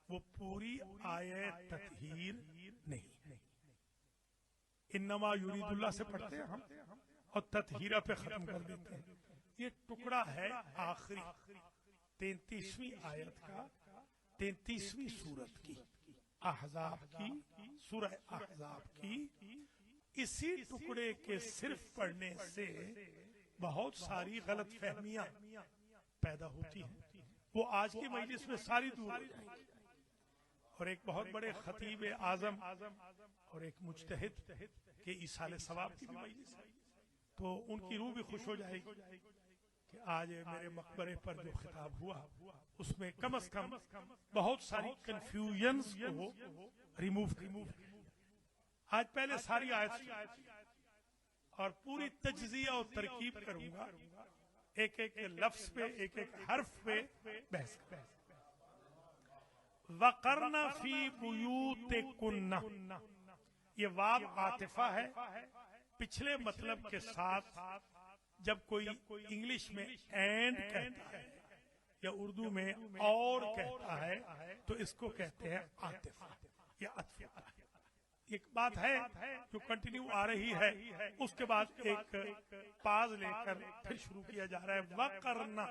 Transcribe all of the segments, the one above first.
वो पूरी आयत तत्हीर नहीं है। इन्नमा युरीदुल्लाह से पढ़ते हैं हम और तत्हीरा पे खत्म कर देते हैं। ये टुकड़ा है आखिरी 33वीं आयत का, 33वीं सूरत की, अहज़ाब की, सूरह अहज़ाब की। इसी टुकड़े के सिर्फ पढ़ने से बहुत सारी गलत फहमियां पैदा होती हैं। वो आज की मजलिस में सारी दूर हो जाएंगी। और एक बहुत बड़े खतीब आजम और एक मुज्तहिद के इसाले सवाब की भी मजलिस है, तो उनकी रूह भी खुश हो जाएगी कि आज मेरे मकबरे पर जो खिताब हुआ उसमें कम से कम बहुत सारी कंफ्यूजन्स को रिमूव आज पहले सारी आयत और पूरी तज्जिया और तरकीब करूंगा, एक एक लफ्ज पे, एक एक हर्फ पे बहस। वक़रना फी बुयूतिकुन्ना, ये वाव आतिफा है। पिछले मतलब के साथ जब कोई इंग्लिश में एंड कहता है या उर्दू में और कहता है तो इसको कहते हैं आतिफा या अतफा। एक बात है जो कंटिन्यू आ रही है, उसके बाद एक पाज लेकर फिर शुरू किया जा रहा है। वक़रना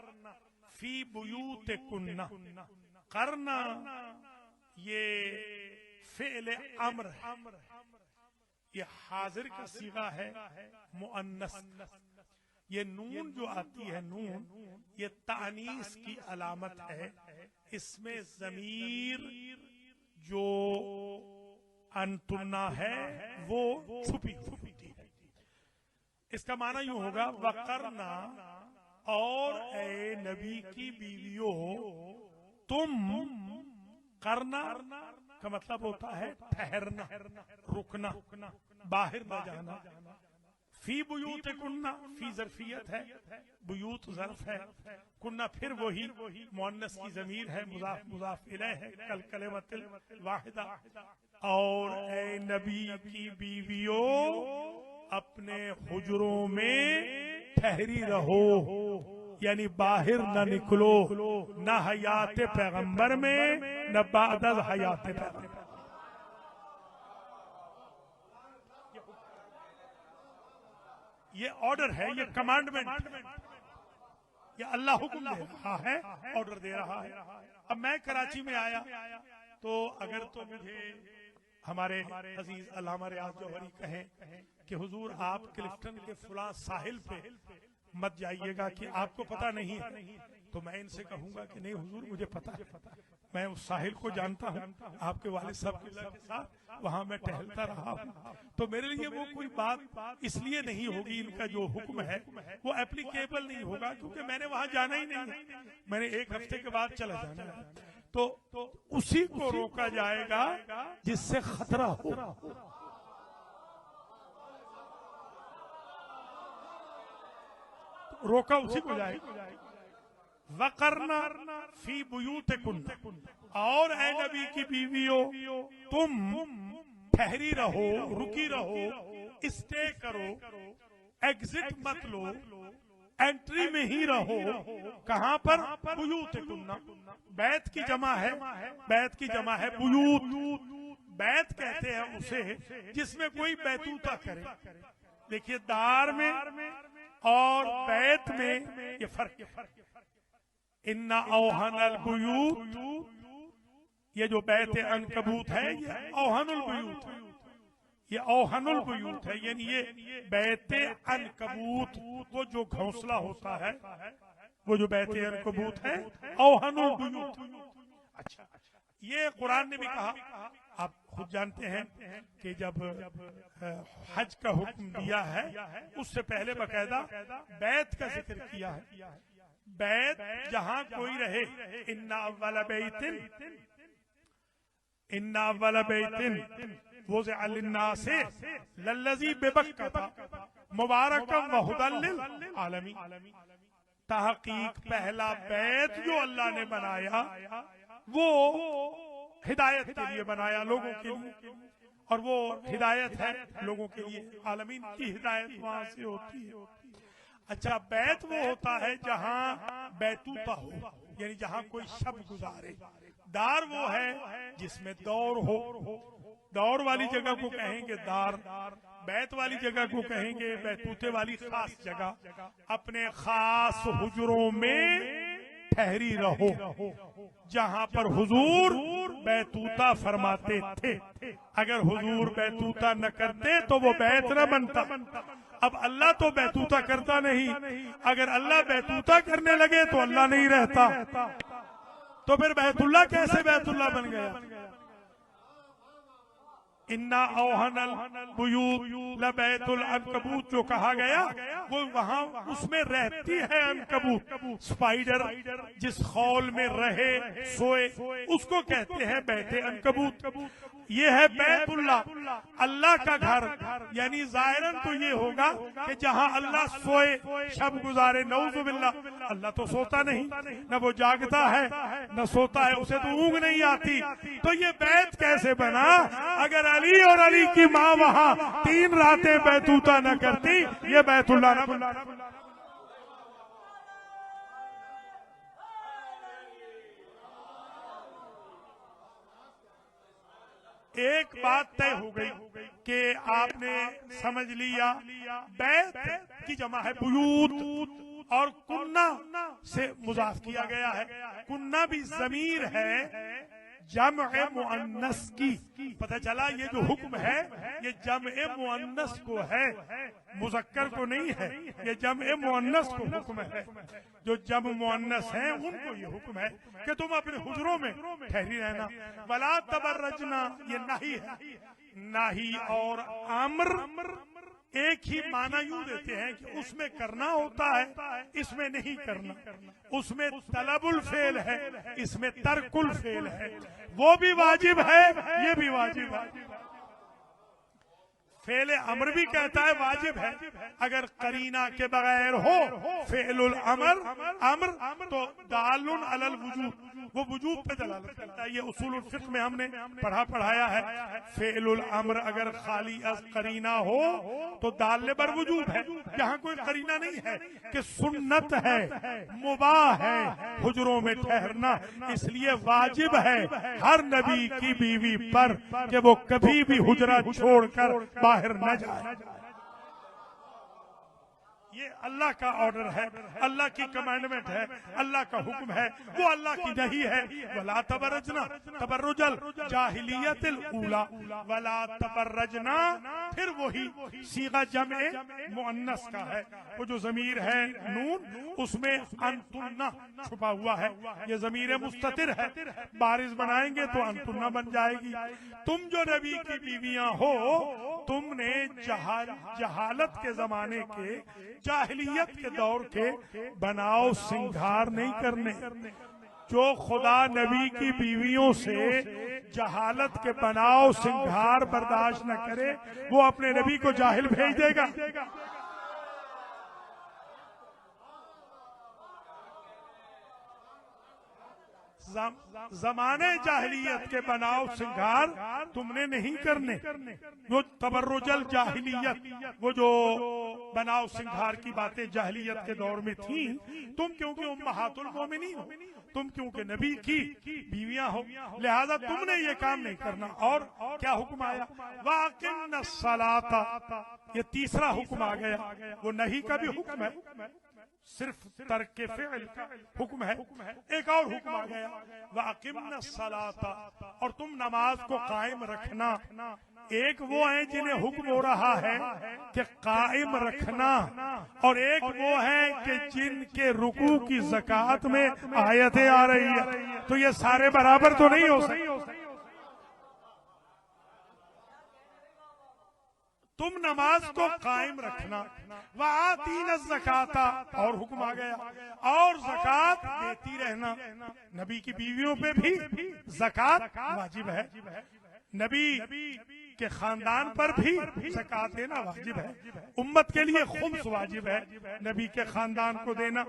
फी बुयूतिकुन्ना, करना ये फ़िल अम्र है, ये हाजिर का सीगा है मुअन्नस। ये नून जो आती है, नून ये तानीस की अलामत है। इसमें ज़मीर जो अंतुन्ना है वो छुपी होती है। इसका माना यूं होगा, वक़रना और ए नबी की बीवियों तुम, करना का मतलब होता है ठहरना, रुकना, बाहर न जाना। फी बुयूतिकुन्ना, फी ज़र्फियत है, बुयूत ज़र्फ है, कुन्ना फिर वही मुअन्नस की ज़मीर है, मुज़ाफ मुज़ाफ इलैह है, कल कलिमतिल वाहिदा। और ए नबी की बीवियों अपने हुजरों में ठहरी रहो, यानी बाहर न निकलो, न हयात पैगंबर में न बाद हयात पैगंबर। ये ऑर्डर है, ये कमांडमेंट, ये अल्लाह हुक्म दे रहा है, ऑर्डर दे रहा है। अब मैं कराची में आया तो अगर तो मुझे हमारे अजीज अल्लामा रियाज जौहरी कहें कि हुजूर आप क्लिफ्टन के फुला साहिल पे मत जाइएगा कि आपको पता नहीं है, तो मैं इनसे कहूंगा कि नहीं हुजूर मुझे पता है, मैं उस साहिल को जानता हूँ, आपके वालिद साहब के साथ वहां मैं टहलता रहा हूँ। तो मेरे लिए वो कोई बात इसलिए नहीं होगी, इनका जो हुक्म है वो एप्लीकेबल नहीं होगा, क्योंकि मैंने वहां जाना ही नहीं है, मैंने एक हफ्ते के बाद चला जाना है। तो उसी को रोका जाएगा जिससे खतरा हो। रोका उसी को जाएगा। वक़रना फी बुयूतिकुन्ना, और ए नबी की बीवियों तुम ठहरी रहो, रुकी रहो, स्टे करो, एग्जिट मत लो, एंट्री में ही रहो। कहां पर? बुयूतिकुन्ना। बैत की जमा है, बैत की जमा है बुयूत। बैत कहते हैं उसे जिसमें कोई बैतूता करे। देखिए दार में और बैत में ये फर्क है। इन्ना औहनल बुयूत, ये जो बैत अनकबूत है ये औहनुल बुयूत है, ये औहनुल बुयूत है, यानी ये बैत अनकबूत, वो जो घोंसला होता है, वो जो बैत अनकबूत है औहनुल बुयूत। अच्छा, ये कुरान ने भी कहा। आप खुद जानते हैं कि जब हज का हुक्म दिया है उससे पहले बकायदा बैत का जिक्र किया है। बैत जहां कोई रहे, इन्ना अव्वल बैतिन, इन्ना अव्वल बैतिन वुज़िअ लिन्नास लल्लज़ी बिबक्का मुबारकम व हुदल लिल आलमीन। तहकीक पहला बैत जो अल्लाह ने बनाया वो हिदायत के लिए बनाया, लोगों के लिए, और वो हिदायत है लोगों के लिए। आलमीन की हिदायत वहां से होती है। अच्छा, बैत वो होता है जहां बैतूता हो, यानी जहां कोई शब गुजारे, दार वो है जिसमें दौर हो, दौर वाली जगह को कहेंगे दार, बैत वाली जगह को कहेंगे बैतूते वाली खास जगह। अपने खास हुजरों में ठहरी रहो, जहां पर हुजूर बैतूता फरमाते थे। अगर हुजूर बैतूता न करते तो वो बैत न बनता। अब अल्लाह तो बैतूता करता नहीं, अगर अल्लाह बैतूता करने लगे तो अल्लाह नहीं रहता, तो फिर बैतुल्लाह कैसे बैतुल्लाह बन गया। इन्ना औहनल बुयूत लबैतुल अनकबूत जो कहा गया वो वहां उसमें रहती है अनकबूत, स्पाइडर जिस खौल में रहे सोए उसको कहते हैं बैते अनकबूत। ये है बैतुल्लाह, अल्लाह का घर। यानी जाहिरन तो ये होगा कि जहां अल्लाह सोए शब गुजारे, नऊजुबिल्लाह। अल्लाह तो सोता नहीं, न वो जागता है न सोता है, उसे तो ऊँघ नहीं आती। तो ये बैत कैसे बना? अगर अली और अली की माँ वहां 3 रातें बैतूता न करती, ये बैतुल्लाह न बनता। एक बात तय हो गई कि आपने समझ लिया बैत की जमा है बुयूत, और कुन्ना से मुजाफ किया गया है। कुन्ना भी ज़मीर है जमअ मुअन्नस की। पता चला ये जो हुक्म है ये जमअ मुअन्नस को है, मुज़क्कर को नहीं है। ये जमअ मुअन्नस को हुक्म है। जो जम मुअन्नस हैं उनको ये हुक्म है कि तुम अपने हुजरों में ठहरी रहना। वला तबर्रजना, ये नाही है। नाही और अम्र एक ही माना यूं देते हैं कि उसमें करना होता है, इसमें नहीं करना। उसमें तलबुल फेल है, इसमें तर्कुल फेल है। वो भी वाजिब है, ये भी वाजिब है। फेल अमर भी कहता है वाजिब है अगर करीना के बगैर हो। फेलुल अमर तो दालुन अलल वुजूब, वो वुजूब पे दलालत करता है। ये उसूलुल फिक्र में हमने पढ़ाया है। फेलुल अमर अगर खाली अज करीना हो तो दाल बर वुजूब है। यहाँ कोई करीना नहीं है कि सुन्नत है, मुबाह है हुजरों में ठहरना, इसलिए वाजिब है हर नबी की बीवी पर कि वो कभी भी हुजरा छोड़कर बाहर न जाए। ये अल्लाह का ऑर्डर है, अल्लाह की कमांडमेंट है, अल्लाह का हुक्म है, वो अल्लाह की नहीं है। वला तबर्रजना तबर्रुजल जाहिलियतिल ऊला, वला तबर्रजना फिर वही सीगा जमे मुअन्नस का है। वो जो जमीर है नून, उसमें अंतुन्ना छुपा हुआ है। ये जमीर मुस्ततिर है, बारिश बनाएंगे तो अंतुन्ना बन जाएगी। तुम जो नबी की बीवियां हो, तुमने जहालत के जमाने के, जाहिलियत के दौर के बनाओ सिंगार नहीं करने। जो खुदा नबी की बीवियों से जहालत के बनाओ सिंगार बर्दाश्त न करे, वो अपने नबी को जाहिल भेज देगा। जमाने जाहिलियत के बनाओ सिंगार तुमने नहीं करने। वो तबर्रुजल जाहिलियत, वो जो बनाओ सिंगार की बातें जाहिलियत के दौर में थी, तुम क्योंकि उम्महातुल मोमिनीन हो, तुम क्योंकि नबी की बीवियां हो, लिहाजा तुमने ये काम नहीं करना। और क्या हुक्म आया? वाक़िम्ना सलाता, ये तीसरा हुक्म आ गया। वो नहीं का भी हुक्म है, सिर्फ तर्क फ़िल का हुक्म है। एक और हुक्म आ गया, वाक़िम्ना सलाता, और तुम नमाज को कायम रखना। एक वो है जिन्हें हुक्म हो रहा है कि कायम रखना, और एक वो है कि जिनके रुकू की ज़कात में आयतें आ रही है। तो ये सारे बराबर तो नहीं हो सकते। तुम नमाज को कायम रखना। वातीन ज़काता, और हुक्म आ गया, और ज़कात देती रहना। नबी की बीवियों पे भी ज़कात वाजिब है। नबी के खानदान पर भी ज़कात देना वाजिब है, उम्मत के लिए खुम्स वाजिब है, नबी के खानदान को देना।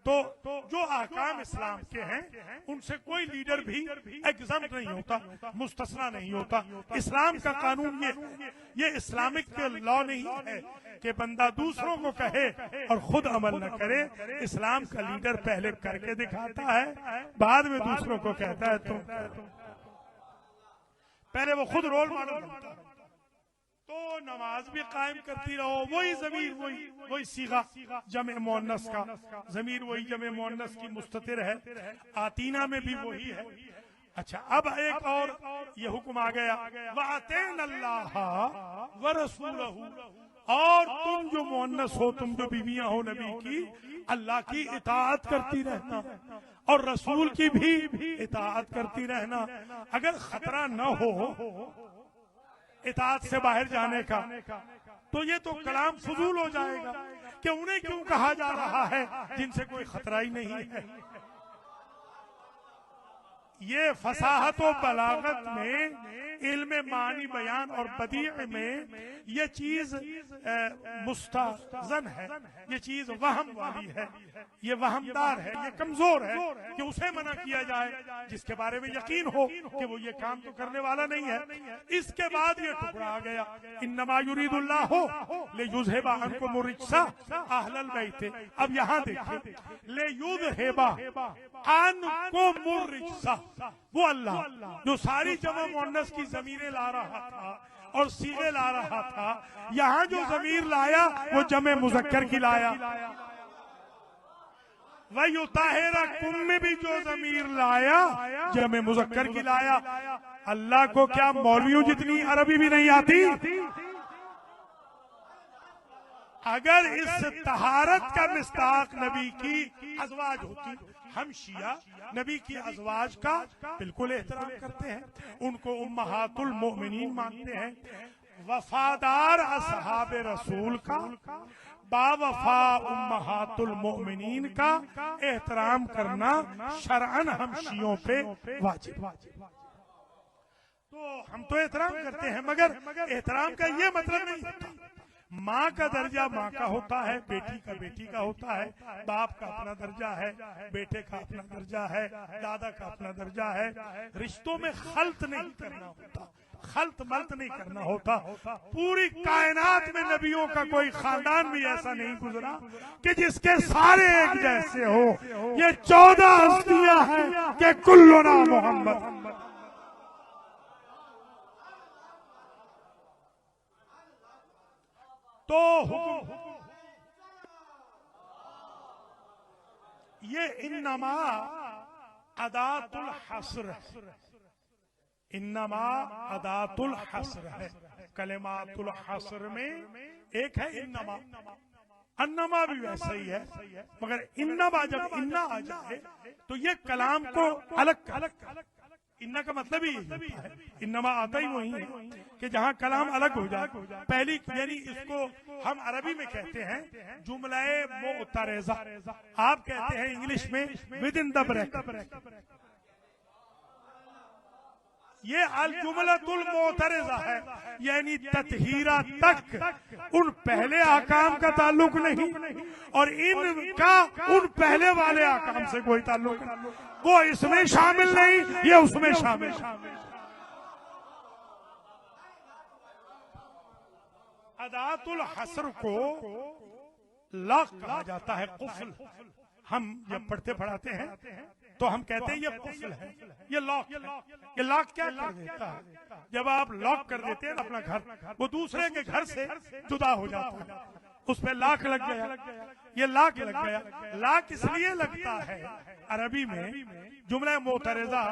तो जो अहकाम इस्लाम के हैं उनसे कोई लीडर भी एग्जम्प्ट नहीं होता, मुस्तस्ना नहीं होता। इस्लाम का कानून ये इस्लामिक लॉ नहीं है कि बंदा दूसरों को कहे और खुद अमल न करे। इस्लाम का लीडर पहले करके दिखाता है, बाद में दूसरों को कहता है तुम, पहले वो खुद रोल मॉडल बनता है। तो नमाज भी कायम करती रहो, वही ज़मीर वही सीगा जमे मुअन्नस का, ज़मीर वही जमे मुअन्नस की मुस्ततिर है, आतीना में भी वही है। अच्छा, अब एक और ये हुक्म आ गया, वअतीनल्लाह व रसूलहू, और तुम जो मुअन्नस हो, तुम जो बीवियां हो नबी की, अल्लाह की इताअत करती रहना और रसूल की भी इताअत करती रहना। अगर खतरा न हो इताअत से बाहर जाने का तो ये तो कलाम फजूल हो जाएगा कि उन्हें क्यों कहा जा रहा है जिनसे कोई खतरा ही नहीं है। ये फसाहत और बलागत में, इल्म मानी बयान और बदीअ में ये चीज मुस्तज़न है, ये चीज वहम वाली है, ये वहमदार है, ये कमजोर है कि उसे मना किया जाए जिसके बारे में यकीन हो कि वो ये काम तो करने वाला नहीं है। इसके बाद ये टुकड़ा आ गया, इन्नमा युरीदुल्लाहु लियुज़हिबा अन्कुम रिज्सा अहलल बैत। अब यहाँ देखिए, लियुज़हिबा अन्कुम रिज्सा, वो अल्लाह जो सारी जमा मुअन्नस की ज़मीरें ला रहा था और सीगे ला रहा था, यहाँ जो ज़मीर लाया वो जमे मुज़क्कर की लाया। वयुताहिरकुम में भी जो ज़मीर लाया जमे मुज़क्कर की लाया। अल्लाह को क्या मौलवियों जितनी अरबी भी नहीं आती? अगर इस तहारत का मिस्ताक नबी की अज़वाज होती, हम शिया नबी की अज़वाज का बिल्कुल एहतराम करते हैं, उनको उम्महातुल मोमिनीन मानते हैं। वफादार असहाब रसूल का, बावफा उम्महातुल मोमिनीन का एहतराम करना शरअन हम शियों पे वाजिब। तो हम तो एहतराम करते हैं, मगर एहतराम का ये मतलब नहीं होता। माँ का दर्जा माँ का होता है, बेटी का बेटी का होता है, बाप का अपना दर्जा है, बेटे का अपना दर्जा है, दादा का अपना दर्जा है। रिश्तों में खल्त नहीं करना होता, खल्त मल्त नहीं करना होता। पूरी कायनात में नबियों का कोई खानदान भी ऐसा नहीं गुजरा कि जिसके सारे एक जैसे हो। ये 14 हस्तियां हैं कि कुल्लुना मोहम्मद। तो ये इन्नमा अदातुल हस्र है, इन्नमा अदातुल हस्र है। कलिमातुल हस्र में एक है इन्नमा, अन्नमा भी वैसा ही है, मगर इन्नमा जब इन्ना आ जाए तो ये कलाम को अलग इन्ना का मतलब ही होता है, इन्नमा आता ही वही है कि जहाँ कलाम अलग हो जाए। पहली यानी इसको हम अरबी में कहते हैं जुमलाए मुअतरज़ा, आप कहते हैं इंग्लिश में विद इन द ब्रैकेट। ये अल जुमलतुल मुअतरज़ा है, यानी ततहीरा तक उन पहले आकाम का ताल्लुक नहीं और इनका उन पहले वाले आकाम से कोई ताल्लुक नहीं। वो इसमें शामिल नहीं, ये उसमें शामिल। अदातुल हस्र को लॉक कहा जाता है, कुफ्ल। हम जब पढ़ते पढ़ाते हैं तो हम कहते हैं ये कुफ्ल है, ये लॉक। ये लॉक क्या कर देता है? जब आप लॉक कर देते हैं अपना घर, वो दूसरे के घर से जुदा हो जाता है, उस पे लाख लग गया, ये लाख लग गया। लाख इसलिए लगता है अरबी में जुमला मुअतरज़ा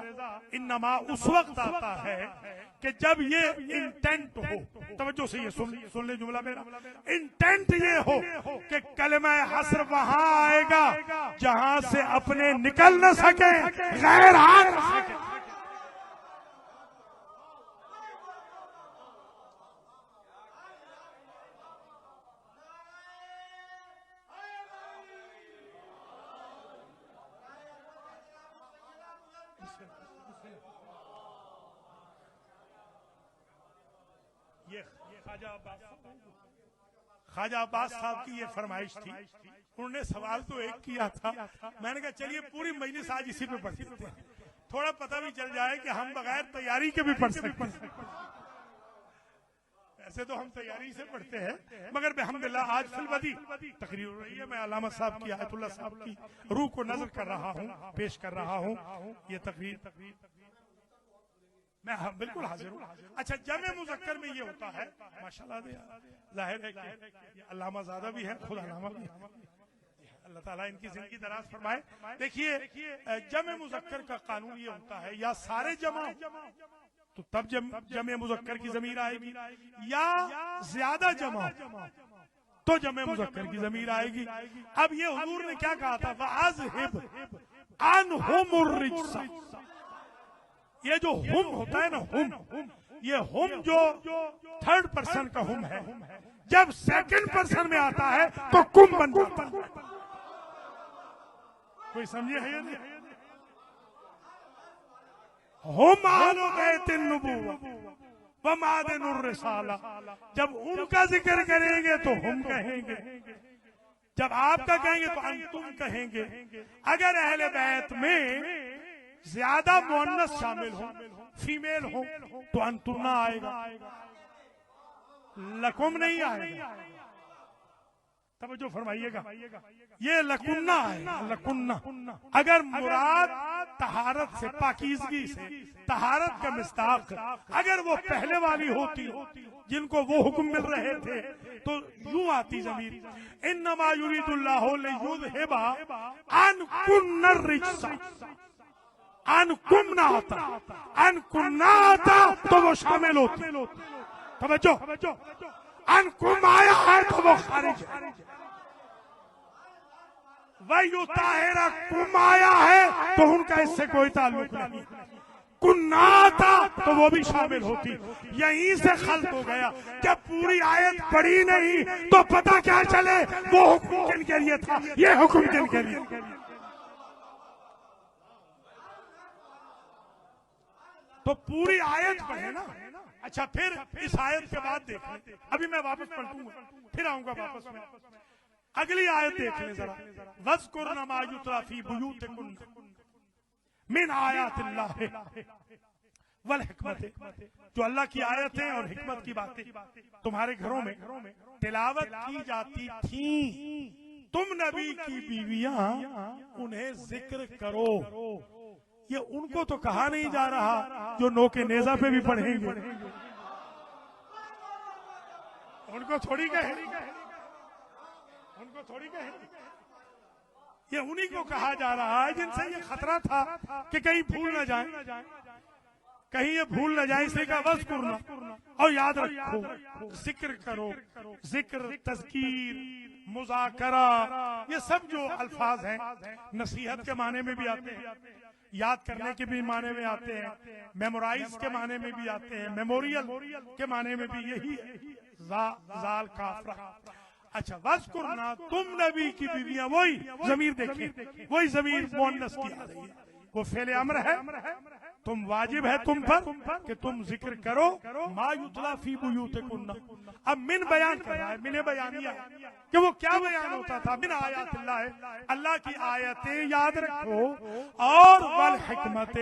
इन्नमा उस वक्त आता है कि जब ये इंटेंट हो, तवज्जो से ये सुन ले जुमला मेरा, इंटेंट ये हो कि कलमा हस्र वहां आएगा जहां से अपने निकल न सके, गैर आ न सके। ये ख्वाजा अब्बास साहब की ये फरमाइश थी। उन्होंने सवाल तो एक किया था, मैंने कहा चलिए पूरी मजलिस आज इसी पे पढ़ सकते हैं, थोड़ा पता भी चल जाए कि हम बगैर तैयारी के भी पढ़ सकते हैं। ऐसे तो हम तैयारी से पढ़ते हैं, मगर अल्हम्दुलिल्लाह आज फिलबदी तकरीर हो रही है। मैं अल्लामा साहब की, आयतुल्लाह साहब की रूह को नजर कर रहा हूँ, पेश कर रहा हूँ ये तकरीर। मैं बिल्कुल हाजिर हूँ। अच्छा, जमे मुज़क्कर में ये होता है, माशाल्लाह जाहिर है कि अल्लामा ज़ादा भी है, खुद अल्लामा भी है, अल्लाह ताला इनकी जिंदगी दराज फरमाए। देखिए जमे मुज़क्कर का कानून ये होता है, या सारे जमा तो तब जमे मुज़क्कर की ज़मीर आएगी, या ज्यादा जमा तो जमे मुज़क्कर की ज़मीर आएगी। अब ये हुजूर ने क्या कहा था, वअज़हिब अन्हुमुर रिज्सा, ये जो हुम होता है ना, हुम, ये हुम जो थर्ड पर्सन का हुम है, जब सेकंड पर्सन में आता है तो कुम बन जाता है। कोई समझे है ये नहीं? हुम आलो बैतिन नबुव्वा व मादिनुर रिसाला, जब उनका जिक्र करेंगे तो हम कहेंगे, जब आपका कहेंगे तो अंतुम कहेंगे। अगर अहले बैत में ज्यादा मुअन्नस शामिल हो, फीमेल हो, तो अंतुम ना आएगा, लकुम नहीं आएगा। तवज्जो फरमाइएगा, ये लकुन्ना है, लकुन्ना। अगर मुराद तहारत से, पाकीज़गी से, तहारत का मिस्ताक अगर वो पहले वाली होती जिनको वो हुक्म मिल रहे थे, तो यूं आती ज़मीर, इन्नमा युरीदुल्लाहु लियुज़हिबा अन्कुन्नर रिज्सा। अनकुम ना आता, अनकुम ना आता तो वो शामिल होती। तवज्जो, अनकुम आया है तो वो खारिज है, वयुताहिरा कुम आया है तो उनका इससे कोई ताल्लुक नहीं। कुन्ना आता तो वो भी शामिल होती। यहीं से खल्त हो गया। जब पूरी आयत पढ़ी नहीं तो पता क्या चले वो हुक्म किन के लिए था, ये हुक्म किन के लिए। तो पूरी आयत पढ़े ना। अच्छा, फिर इस आयत के बाद देखें, अभी मैं वापस पलटूंगा, फिर आऊंगा वापस में। अगली आयत देख लें जरा, वज़कुरना मा युतला फी बुयूतिकुन्न मिन आयातिल्लाहि वल हिकमत, जो अल्लाह की आयतें और हिकमत की बातें तुम्हारे घरों में तिलावत की जाती थी, तुम नबी की बीवियां उन्हें जिक्र करो। ये उनको तो कहा नहीं जा रहा जो नोके नेजा पे भी पढ़ेंगे, उनको थोड़ी कहे, उनको थोड़ी कहे, ये उन्हीं को कहा जा रहा है जिनसे ये खतरा था कि कहीं भूल न जाए, कहीं ये भूल न जाए। इसलिए कहा वज़कुरना, और याद रखो, जिक्र करो। जिक्र, तज़कीर, मुज़ाकरा, ये सब जो अल्फाज हैं नसीहत के माने में भी आते हैं, याद करने के भी माने में आते हैं, मेमोराइज के माने में भी आते हैं, मेमोरियल के माने में भी यही जाल काफरा। अच्छा, वज़कुरना, तुम नबी की बीवियां, वही ज़मीर देखें, वही ज़मीर मुअन्नस की आ रही है, वो फेले अम्र है, तुम वाजिब है तुम पर कि तुम जिक्र करो। मा युतला फी बुयूतिकुन्ना, अब मिन बयान कर रहा है, मिने बयानिया कि वो क्या बयान होता था। मिन आयातिल्लाह, अल्लाह की आयतें याद रखो, और वल हिकमत,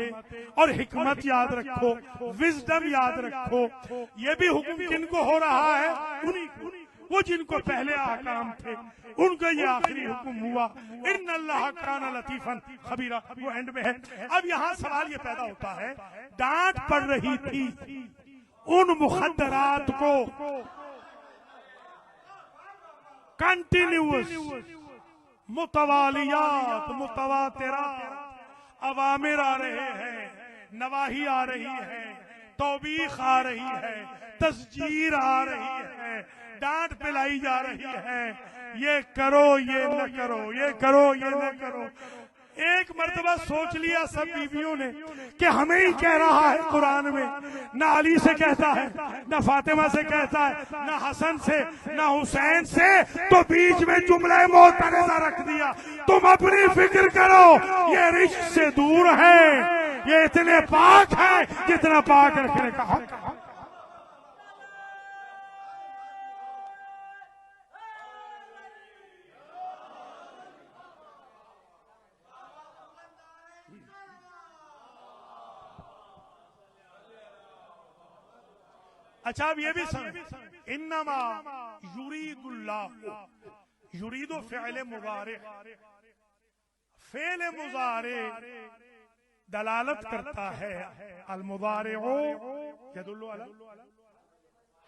और हिकमत याद रखो, विजडम याद रखो। ये भी हुक्म किनको हो रहा है, उन्हीं को, वो जिनको पहले अहकाम थे उनको ये आखिरी हुक्म हुआ। इन्नल्लाह काना लतीफन खबीरा, वो एंड में है। अब यहाँ सवाल ये पैदा होता है, डांट पड़ रही थी उन मुखद्दरात को, कंटिन्यूअस मुतवालियात मुतवातिरात अवामिर आ रहे हैं, नवाही आ रही है, तौबीख आ रही है, तस्जीर आ रही है, डांट पिलाई जा रही है, ये करो ये न करो, ये करो ये न करो। एक मर्तबा सोच लिया सब बीवियों ने कि हमें ही कह रहा है कुरान में, ना अली से कहता है, ना फातिमा से कहता है, ना हसन से, ना हुसैन से, तो बीच में जुमला मोतरज़ा रख दिया। तुम अपनी फिक्र करो, ये रिश्क से दूर है, ये इतने पाक है जितना पाक रखने का हक। अच्छा अब ये भी समझ, इन्नमा युरीदुल्लाह, युरीदो फ़िअल मुज़ारे, फ़िअल मुज़ारे दलालत करता है, अल मुज़ारिउ यदुल्लु अला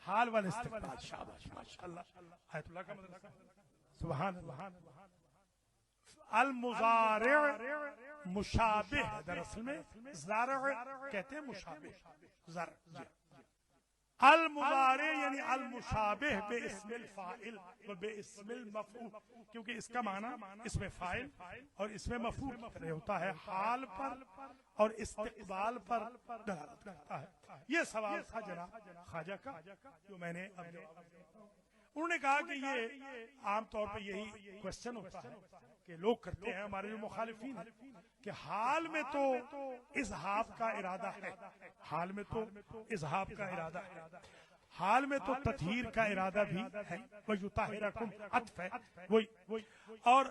हाल वल इस्तिक़बाल। शाबाश माशाअल्लाह, आयतुल्लाह का मदरसा, सुभान अल्लाह। अल मुज़ारि मुशाबिह है, दरअसल में ज़ार कहते हैं मुशाबिह, ज़र। अल मुज़ारि यानी अल मुशाबिह बे इस्मिल फ़ाइल व बे इस्मिल मफ़ऊल, क्योंकि इसका माना इसमें फ़ाइल और इसमें मफ़ऊल होता है, हाल पर और इस्तिक़बाल पर दलालत करता है। ये सवाल था जनाब ख्वाजा का, जो मैंने अब जवाब दिया। उन्होंने कहा कि ये आमतौर पर यही क्वेश्चन होता है कि लोग करते हैं, हमारे जो मुखालिफिन हैं, कि हाल में तो इज़हाब का इरादा है, हाल में तो इज़हाब का इरादा है, हाल में तो तत्हीर का इरादा भी है, वह युताहिरकुम अत्फ है वही, और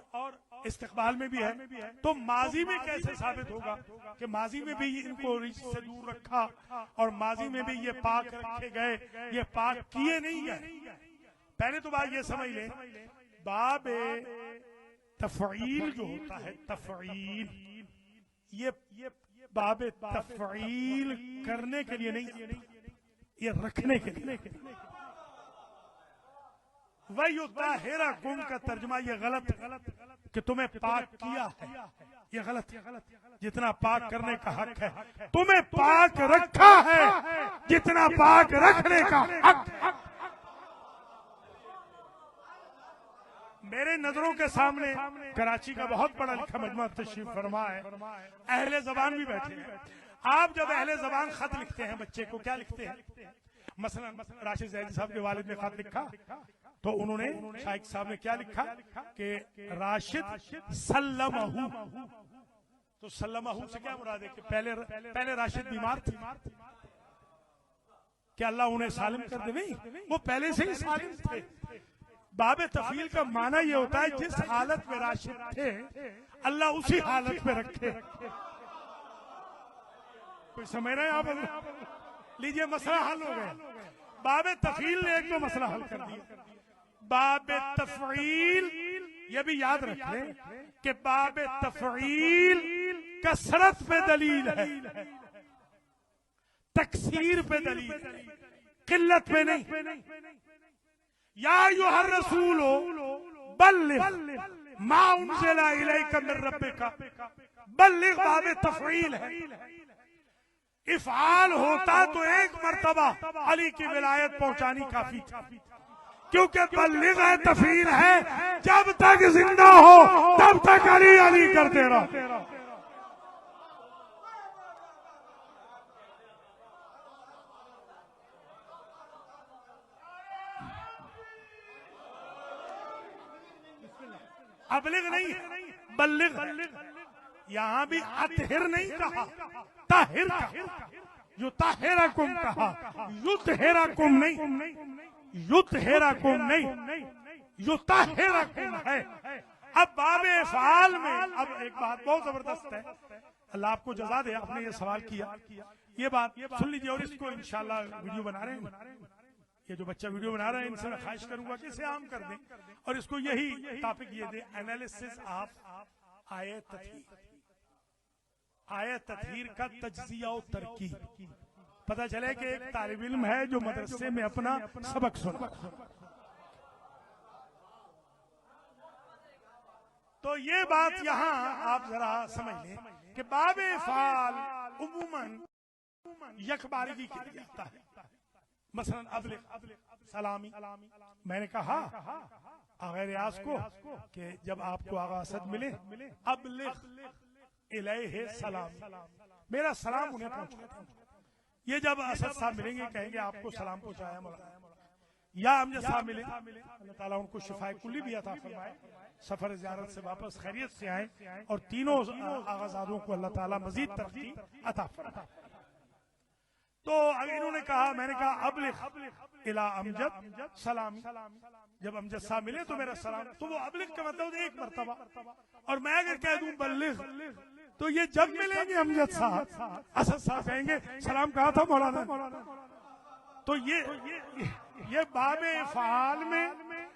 इस्तिक़बाल में भी है। तो माजी में कैसे साबित होगा कि माजी में भी इनको रिज्स से दूर रखा और माजी में भी ये पाक रखे गए, ये पाक किए नहीं गए। पहले तो बात ये समझ लें, बाब तफ़ईल जो होता है, तफ़ईल ये बाब तफ़ईल करने के लिए नहीं, ये रखने के लिए। वयुताहिरकुम का तर्जुमा ये गलत कि तुम्हें पाक किया है, ये गलत है। जितना पाक करने का हक है, तुम्हें पाक रखा है जितना पाक रखने का हक। मेरे नजरों के सामने कराची का बहुत बड़ा लिखा मजमा तशरीफ फरमा है, अहले जबान भी बैठे हैं। आप जब अहले जबान खत लिखते हैं बच्चे को, क्या लिखते हैं? मसलन राशिद ज़ैदी साहब के वालिद ने खत लिखा, तो उन्होंने शाइख साहब ने क्या लिखा कि राशिद सल्लमहू। तो सल्लमहू से क्या मुराद है कि पहले राशिद बीमार थे, क्या अल्लाह उन्हें सालिम कर दे? नहीं, वो पहले से ही सालिम थे। बाब तफील का माना ये होता है जिस हालत में राशिद थे अल्लाह उसी हालत में रखे। कोई समझ रहे हैं आप? लीजिए मसला हल हो गया। बाब तफील ने एक तो मसला हल कर दिया। बाब तफील ये भी याद रख लें कि बाब तफील कसरत पे दलील है, तकसीर पे दलील है, किल्लत पे नहीं। या अय्युहर रसूल बल्लिग मा उनज़िला इलैका मिन रब्बिका, बल्लिग बाब तफईल है। इफ़आल होता तो एक मर्तबा अली की विलायत पहुंचानी काफी थी, क्योंकि बल्लिग है, तफईल है, जब तक जिंदा हो तब तक अली अली करते रहो। अबलिग नहीं, बल्लिग। यहां भी अतहिर नहीं कहा, ताहिर कहा, युताहिरकुम कहा, युतहिरकुम नहीं, युतहिरकुम नहीं, युताहिरकुम है। अब बाब इफ़आल में अब एक बात बहुत जबरदस्त है, अल्लाह आपको जज़ा दे, आपने ये सवाल किया, ये बात सुन लीजिए और इसको इंशाल्लाह वीडियो बना रहे हैं, ये जो बच्चा वीडियो बना रहा है इनसे मैं ख्वाहिश करूंगा कि इसे आम कर दें और इसको यही टॉपिक ये दे, एनालिसिस ऑफ आयत तत्हीर, आयत तत्हीर का तज्जिया और तरकीब। पता चले कि एक तालिब इल्म है जो मदरसे में अपना सबक सुना, तो ये बात यहाँ आप जरा समझ लें कि बाब इफ़आल उमूमन यकबारगी के लिए आता है। मसलन अबलिग सलामी, मैंने कहा आगे रियाज को कि जब आपको आगा असद मिले अबलिग इलैहि सलाम, मेरा सलाम उन्हें पहुंचा दो। ये जब असद साहब मिलेंगे कहेंगे आपको सलाम पहुंचाया मौलाना। या अमजद साहब मिले, अल्लाह ताला उनको शिफाए कुल्ली भी अता फरमाए, सफर ज़ियारत से वापस खैरियत से आए और तीनों आगाज़ादों को अल्लाह ताला मजीद तरक्की अता फरमाए। तो अगर इन्होंने कहा, मैंने कहा अबलिग इला अमजद सलामी, जब अमजद साहब मिले तो मेरा सलाम, तो वो अबलिग का मतलब एक मर्तबा। और मैं अगर कह दूं बल्लिग, तो ये जब मिलेंगे अमजद साहब, असद साहब कहेंगे सलाम कहा था मौलाना, तो ये बाबे फ़ाल में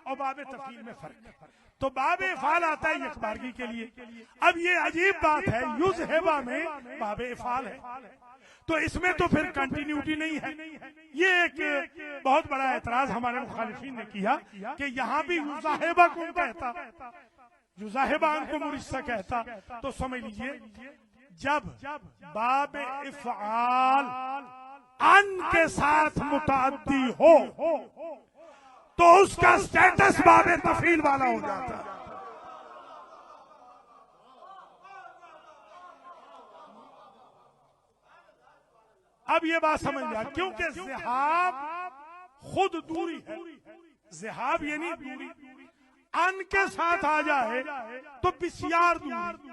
और बाबे तफ़ील में फर्क है। तो बाबे फ़ाल आता है यकबारगी के लिए। अब ये अजीब बात है, युज़हिबा में बाबे फ़ाल है, तो इसमें तो फिर कंटिन्यूटी नहीं है। ये एक बहुत बड़ा एतराज हमारे मुखालिफिन ने किया कि यहाँ भी युज़हिबा कौन कहता, युज़हिबान को मुरिस्सा कहता। तो समझ लीजिए, जब बाबे इफ़आल अन के साथ मुताद्दी हो तो उसका स्टेटस बाबे तफील वाला हो जाता है। अब ये बात समझ लिया, क्योंकि ज़िहाब खुद दूरी है, ज़िहाब यानी दूरी, अन के साथ आ जाए तो बिस्यार दूरी,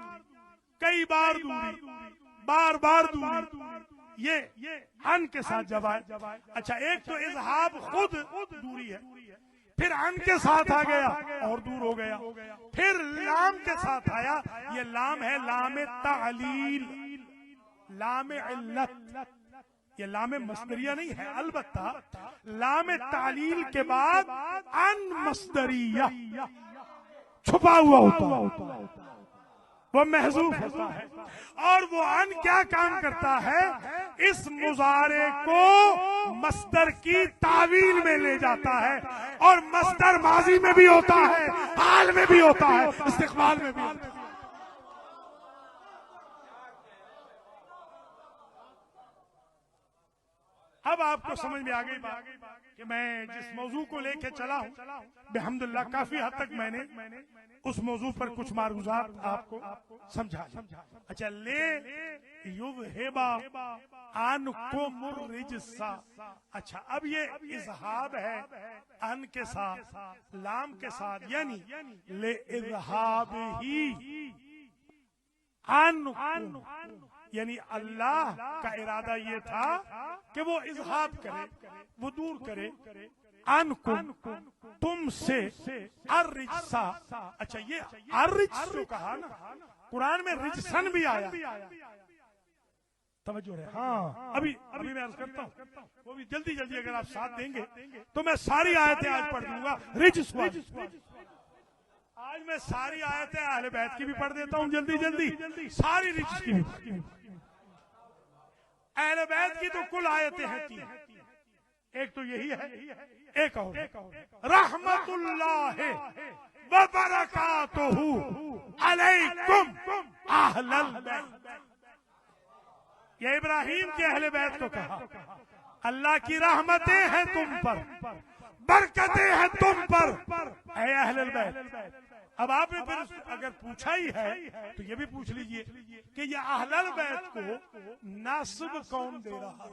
कई बार दूरी, बार बार दूरी, ये अन के साथ जब आए। अच्छा, एक तो इज़हाब खुद दूरी है, फिर अन के साथ आ गया और दूर हो गया, फिर लाम के साथ आया। ये लाम है लाम तालील, लाम इल्लत, ये लाम मस्दरिया नहीं है, अलबत्ता लाम तालील के बाद अन मस्दरिया छुपा हुआ होता है, वो महजूफ होता है। और वो अन क्या काम करता है, इस मुजारे को मस्दर की तावील में ले जाता है, और मस्दर माजी में भी होता है, हाल में भी होता है, इस्तिकबाल में भी होता है। अब आपको समझ में आ गई बात कि मैं जिस मौजू को लेके चला हूं, बेहम्दुलिल्लाह काफी हद तक मैंने उस मौजू पर कुछ मारगुजार आपको समझा। अच्छा, ले युज़हिबा अनकुम रिज्सा। अच्छा, अब ये इज़हाब है अन के साथ, लाम के साथ, यानी ले इज़हाब ही अनकुम, यानी अल्लाह का इरादा ये था कि वो इज़हाब करे, वो दूर करे, अनकुम तुमसे अर्रिज्सा। अच्छा, ये अर्रिज्स जो कहा ना, कुरान में रिज्सन भी आया, तवज्जो है। हाँ, अभी मैं अर्ज करता हूँ, वो भी जल्दी जल्दी अगर आप साथ देंगे तो मैं सारी आयतें आज पढ़ दूंगा रिज्स वाली। आज मैं सारी आयतें अहले बैत की भी पढ़ देता हूँ जल्दी जल्दी, सारी रिज्स की भी। अहले बैत की तो कुल आयतें हैं 3, एक तो यही है, एक और रहमतुल्लाह व बरकातुहू अलैकुम अहलल बैत। ये इब्राहिम के अहले बैत को कहा, अल्लाह की रहमतें हैं तुम पर, बरकतें हैं तुम पर, ऐ अहलल बैत। अब आपने फिर अगर पूछा ही है तो ये भी पूछ लीजिए कि ये अहलल बैत को नास्ब कौन दे रहा है,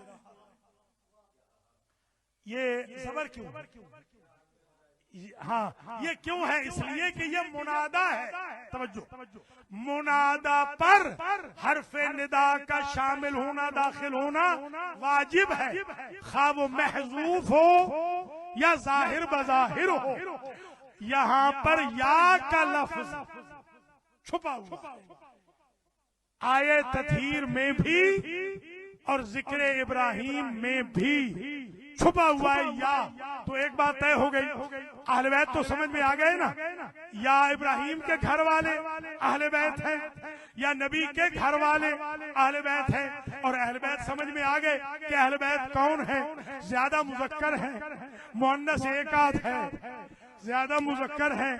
ये ज़बर क्यों? हाँ, ये क्यों है? इसलिए कि ये मुनादा है। तवज्जो, मुनादा पर हरफे निदा का शामिल होना, दाखिल होना वाजिब है, खा वो महजूफ हो या जाहिर बजाहिर हो। यहाँ पर या का लफ्ज छुपा हुआ, आये तथीर में भी और जिक्र इब्राहिम में भी छुपा हुआ है या। तो एक बात तय हो गई, अहले बैत तो समझ में आ गए ना, या इब्राहिम के घर वाले अहले बैत हैं या नबी के घर वाले अहले बैत हैं। और अहले बैत समझ में आ गए कि अहले बैत कौन है, ज्यादा मुजक्कर है, मुअन्नस एक आध है, ज्यादा मुजक्कर है।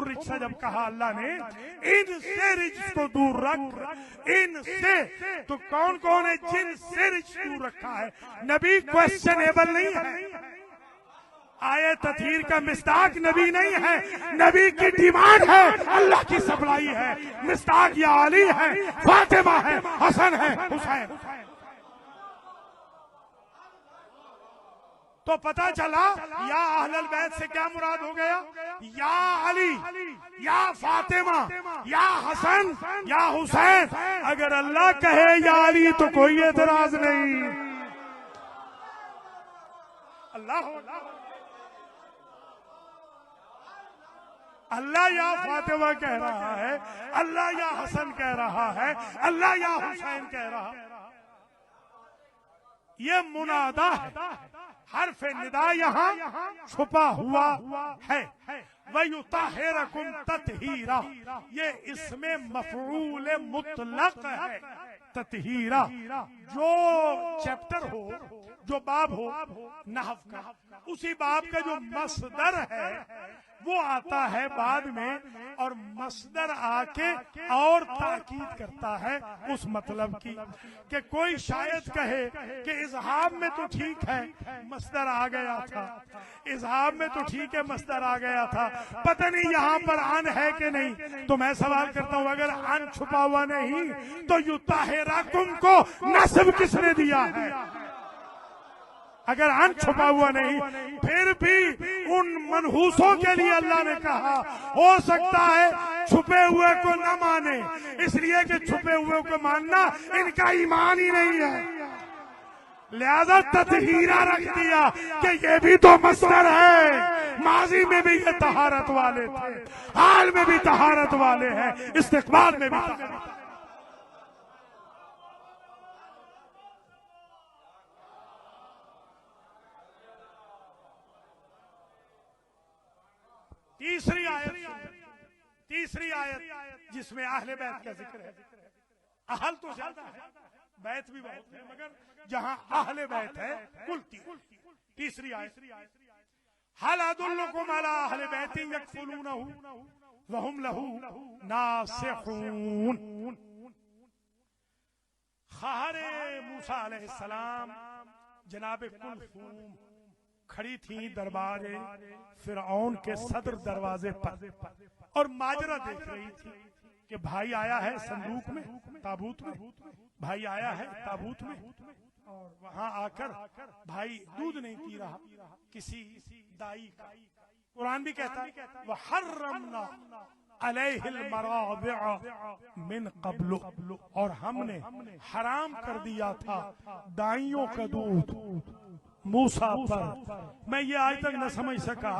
रिज्सा जब कहा अल्लाह ने, इनसे रिज्स को दूर रख, इनसे तो कौन कौन है जिनसे रिज्स दूर रखा है? नबी क्वेश्चनेबल नहीं है, आये तथीर का मिस्ताक नबी नहीं है, नबी की डिमांड है, अल्लाह की सप्लाई है। मिस्ताक या अली है, फातिमा है, हसन है, हुसैन। तो पता चला या अहलल बैत से क्या मुराद हो गया, या अली, या फातिमा, या हसन, या हुसैन। अगर अल्लाह कहे या अली तो कोई एतराज नहीं। अल्लाह या फातिमा कह रहा है, अल्लाह या हसन कह रहा है, अल्लाह या हुसैन कह रहा है। ये मुनादा है, हर्फ निदा यहाँ छुपा हुआ है। वयुताहिरकुम तत्हीरा, ये इसमें मफऊल मुतलक है। तत्हीरा जो चैप्टर हो, जो बाब हो नहव का, उसी बाब का जो मसदर है वो आता है बाद में, और मसदर आके और ताकीद करता है उस मतलब की कि कोई शायद कहे कि इज़हाब में तो ठीक है मसदर आ गया था, इज़हाब में तो ठीक है मसदर आ गया था, पता नहीं यहाँ पर अन है कि नहीं। तो मैं सवाल करता हूँ, अगर अन छुपा हुआ नहीं तो युताहिरकुम को नस्ब किसने दिया है? अगर अन छुपा हुआ नहीं, फिर भी उन मनहूसों के लिए अल्लाह ने कहा हो सकता है छुपे हुए को न माने, इसलिए कि छुपे हुए को मानना इनका ईमान ही नहीं है, लिहाजा तत्हीरा रख दिया कि ये भी तो मसदर है। माजी में भी ये तहारत वाले थे, हाल में भी तहारत वाले हैं, इस्तिकबाल में भी तहारत। तीसरी आयत जिसमें अहले बैत का जिक्र है। अहल तो ज्यादा है, बैत भी बहुत है, मगर जहां अहले बैत है कुल तीसरी आयत, हल अदुल्लुकुम अला अहले बैतिन यकफुलूनहु व हुम लहू नासिहून। ख़ाहरे मूसा अलैहिस्सलाम जनाब कुलसूम खड़ी थी दरबारे फिरऔन के सदर दरवाजे पर और माजरा देख रही थी कि भाई आया है संदूक में, ताबूत में, भाई आया है ताबूत में, और वहां आकर भाई दूध नहीं पी रहा किसी दाई का। कुरान भी कहता है वहर्रमना अलैहिल मरादिअ मिन क़ब्लु, और हमने हराम कर दिया था दाइयों का दूध मूसा पर। मैं ये आज तक न समझ सका,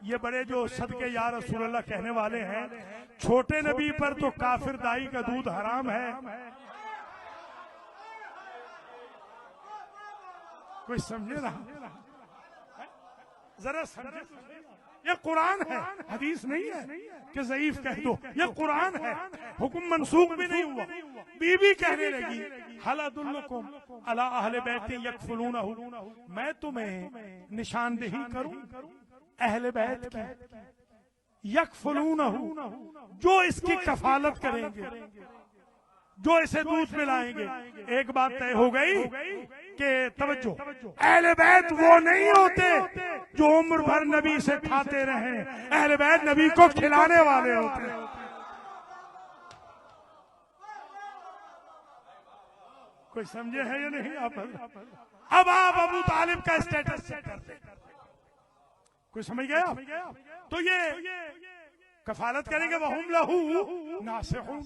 ये बड़े जो सदके या रसूल अल्लाह कहने वाले हैं, छोटे नबी पर तो काफिर दाई का दूध हराम है। कोई समझे ना, जरा समझे। ये कुरान है, हदीस नहीं है कि ज़ईफ कह दो, ये कुरान है, हुक्म मनसूख भी नहीं हुआ। बीबी कहने लगी हल अदुल्लुकुम अला अहले बैति यकफुलूनहु, मैं तुम्हें निशानदेही करूं अहले बैत की, यकफुलूनहु जो इसकी कफालत करेंगे, जो इसे दूध पिलाएंगे। एक बात तय हो गई कि तवज्जो, अहले बैत वो नहीं होते जो उम्र भर नबी से खाते रहे, अहले बैत नबी को खिलाने वाले होते हैं। कोई समझे है या नहीं आप? अब आप अबू तालिब का स्टेटस चेक करते, कोई समझ गया? तो ये कफालत करेंगे वहुम लहू नासिहून,